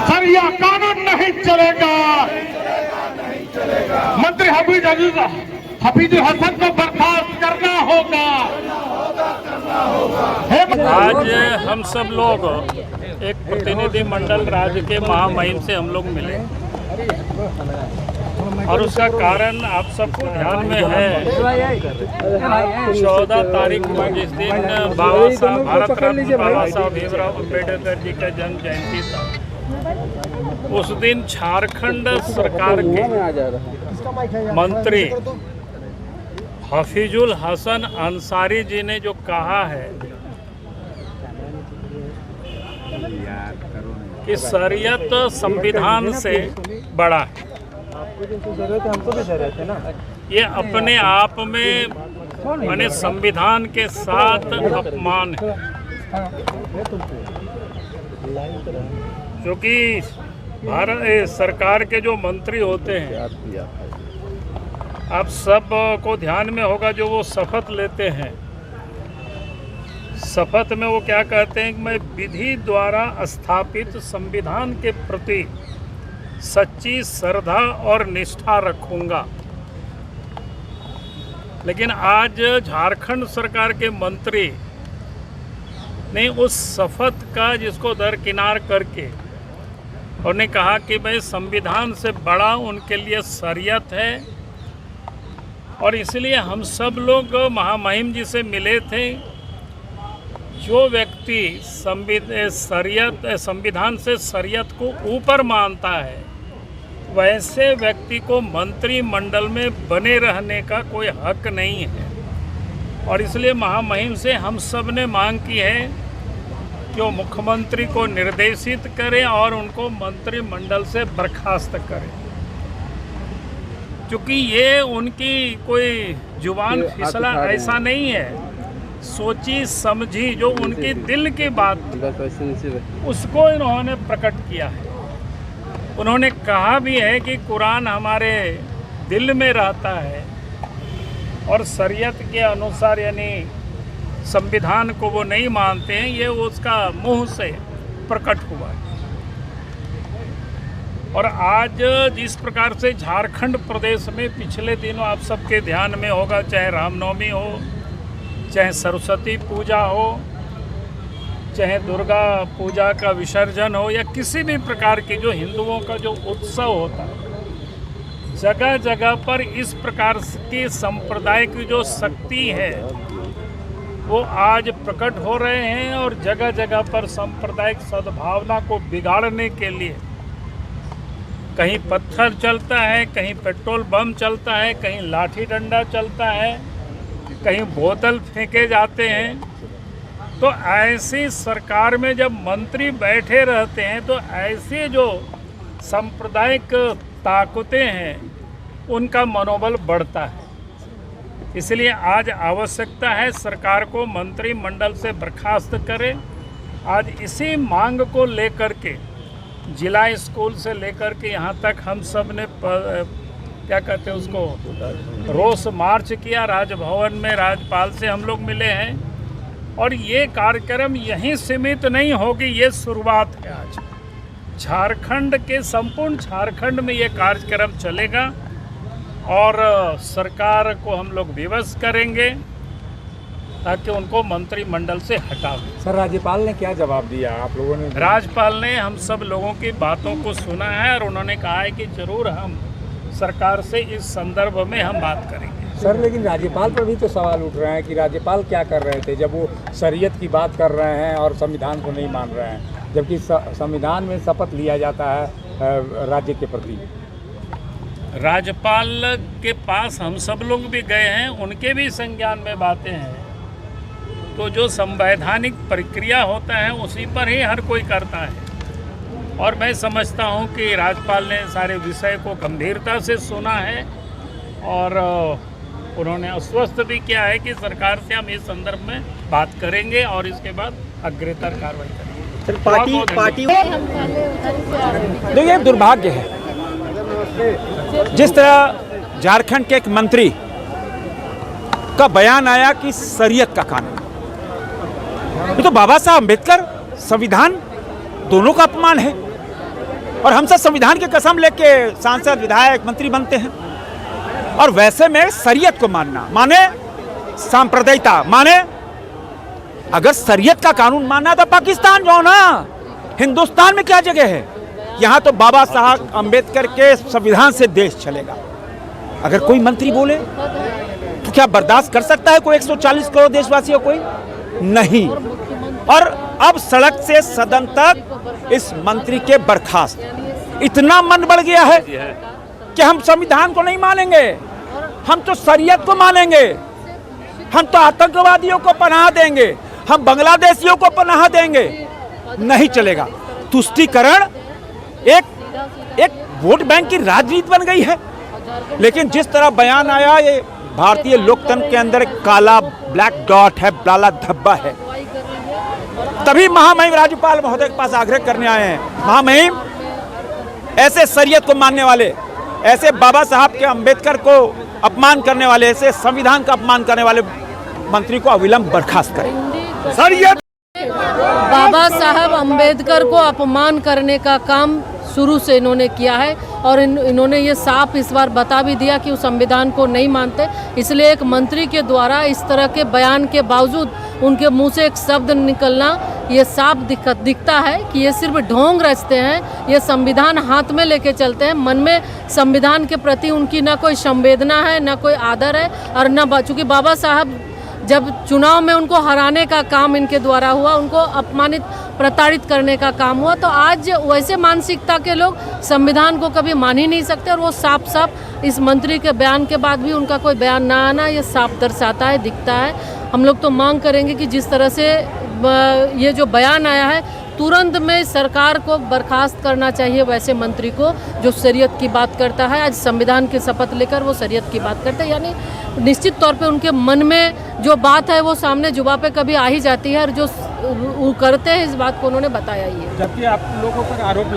Sir यह कानून नहीं चलेगा। मंत्री हफीजुल हसन को बर्खास्त करना होगा। आज हम सब लोग एक प्रतिनिधि मंडल राज्य के महामहिम से हम लोग मिले और उसका कारण आप सबको ध्यान में है। 14 तारीख को जिस दिन भारत रत्न बाबा साहब भीमराव अम्बेडकर जी का जन्म जयंती था, उस दिन झारखंड सरकार के मंत्री हफीजुल हसन अंसारी जी ने जो कहा है कि शरीयत संविधान से बड़ा है, ये अपने आप में माने संविधान के साथ अपमान है। क्योंकि भारत सरकार के जो मंत्री होते हैं, आप सब को ध्यान में होगा, जो वो शपथ लेते हैं, शपथ में वो क्या कहते हैं कि मैं विधि द्वारा स्थापित संविधान के प्रति सच्ची श्रद्धा और निष्ठा रखूंगा। लेकिन आज झारखंड सरकार के मंत्री ने उस शपथ का जिसको दरकिनार करके उन्होंने कहा कि भाई संविधान से बड़ा उनके लिए शरीयत है। और इसलिए हम सब लोग महामहिम जी से मिले थे। जो व्यक्ति संविधान से शरीयत को ऊपर मानता है, वैसे व्यक्ति को मंत्रिमंडल में बने रहने का कोई हक नहीं है। और इसलिए महामहिम से हम सब ने मांग की है कि वो मुख्यमंत्री को निर्देशित करें और उनको मंत्रिमंडल से बर्खास्त करें, क्योंकि ये उनकी कोई जुबान फिसला ऐसा नहीं है। सोची समझी जो उनकी दिल की बात थी, उसको इन्होंने प्रकट किया है। उन्होंने कहा भी है कि कुरान हमारे दिल में रहता है और शरीयत के अनुसार यानी संविधान को वो नहीं मानते हैं। ये उसका मुंह से प्रकट हुआ है। और आज जिस प्रकार से झारखंड प्रदेश में पिछले दिनों आप सबके ध्यान में होगा, चाहे रामनवमी हो, चाहे सरस्वती पूजा हो, चाहे दुर्गा पूजा का विसर्जन हो, या किसी भी प्रकार की जो हिंदुओं का जो उत्सव होता है, जगह जगह पर इस प्रकार की संप्रदाय की जो शक्ति है वो आज प्रकट हो रहे हैं। और जगह जगह पर सांप्रदायिक सद्भावना को बिगाड़ने के लिए कहीं पत्थर चलता है, कहीं पेट्रोल बम चलता है, कहीं लाठी डंडा चलता है, कहीं बोतल फेंके जाते हैं। तो ऐसी सरकार में जब मंत्री बैठे रहते हैं तो ऐसे जो सांप्रदायिक ताकतें हैं उनका मनोबल बढ़ता है। इसलिए आज आवश्यकता है सरकार को मंत्रिमंडल से बर्खास्त करें। आज इसी मांग को लेकर के जिला स्कूल से लेकर के यहाँ तक हम सब ने क्या कहते हैं उसको रोष मार्च किया। राजभवन में राज्यपाल से हम लोग मिले हैं। और ये कार्यक्रम यहीं सीमित नहीं होगी, ये शुरुआत है। आज झारखंड के संपूर्ण झारखंड में ये कार्यक्रम चलेगा और सरकार को हम लोग विवश करेंगे ताकि उनको मंत्रिमंडल से हटा दें। सर, राज्यपाल ने क्या जवाब दिया आप लोगों ने? राज्यपाल ने हम सब लोगों की बातों को सुना है और उन्होंने कहा है कि जरूर हम सरकार से इस संदर्भ में हम बात करेंगे। सर, लेकिन राज्यपाल पर भी तो सवाल उठ रहे हैं कि राज्यपाल क्या कर रहे थे जब वो शरीयत की बात कर रहे हैं और संविधान को नहीं मान रहे हैं, जबकि संविधान में शपथ लिया जाता है राज्य के प्रति। राज्यपाल के पास हम सब लोग भी गए हैं, उनके भी संज्ञान में बातें हैं। तो जो संवैधानिक प्रक्रिया होता है उसी पर ही हर कोई करता है। और मैं समझता हूं कि राज्यपाल ने सारे विषय को गंभीरता से सुना है और उन्होंने आश्वस्त भी किया है कि सरकार से हम इस संदर्भ में बात करेंगे और इसके बाद अग्रतर कार्रवाई करेंगे। पार्टी देखिए, दुर्भाग्य है जिस तरह झारखंड के एक मंत्री का बयान आया कि शरीयत का कानून, ये तो बाबा साहब अम्बेडकर संविधान दोनों का अपमान है। और हम सब संविधान की कसम लेके सांसद, विधायक, मंत्री बनते हैं, और वैसे में शरीयत को मानना माने सांप्रदायिकता, माने अगर शरीयत का कानून मानना तो पाकिस्तान जाओ ना, हिंदुस्तान में क्या जगह है? यहाँ तो बाबा साहब अम्बेडकर के संविधान से देश चलेगा। अगर कोई मंत्री बोले तो क्या बर्दाश्त कर सकता है कोई 140 करोड़ देशवासियों? कोई नहीं। और अब सड़क से सदन तक इस मंत्री के बर्खास्त, इतना मन बढ़ गया है कि हम संविधान को नहीं मानेंगे, हम तो शरीयत को मानेंगे, हम तो आतंकवादियों को पनाह देंगे, हम बांग्लादेशियों को पनाह देंगे। नहीं चलेगा। तुष्टीकरण एक वोट बैंक की राजनीति बन गई है। लेकिन जिस तरह बयान आया, ये भारतीय लोकतंत्र के अंदर काला ब्लैक डॉट है, काला धब्बा है। तभी महामहिम राज्यपाल महोदय के पास आग्रह करने आए हैं, महामहिम ऐसे शरीयत को मानने वाले, ऐसे बाबा साहब के अम्बेडकर को अपमान करने वाले, ऐसे संविधान का अपमान करने वाले मंत्री को अविलंब बर्खास्त करें। शरीयत बाबा साहब अम्बेडकर को अपमान करने का काम शुरू से इन्होंने किया है, और इन्होंने ये साफ इस बार बता भी दिया कि वो संविधान को नहीं मानते। इसलिए एक मंत्री के द्वारा इस तरह के बयान के बावजूद उनके मुंह से एक शब्द निकलना, ये साफ दिखता है कि ये सिर्फ ढोंग रचते हैं। ये संविधान हाथ में लेके चलते हैं, मन में संविधान के प्रति उनकी ना कोई संवेदना है, ना कोई आदर है, और ना, चूँकि बाबा साहब जब चुनाव में उनको हराने का काम इनके द्वारा हुआ, उनको अपमानित, प्रताड़ित करने का काम हुआ, तो आज वैसे मानसिकता के लोग संविधान को कभी मान ही नहीं सकते। और वो साफ साफ इस मंत्री के बयान के बाद भी उनका कोई बयान ना आना, ये साफ दर्शाता है, दिखता है। हम लोग तो मांग करेंगे कि जिस तरह से ये जो बयान आया है, तुरंत में सरकार को बर्खास्त करना चाहिए वैसे मंत्री को जो शरीयत की बात करता है। आज संविधान की शपथ लेकर वो शरीयत की बात करते हैं, यानी निश्चित तौर पे उनके मन में जो बात है वो सामने जुबान पे कभी आ ही जाती है, और जो करते हैं इस बात को उन्होंने बताया ही है। जबकि आप लोगों पर आरोप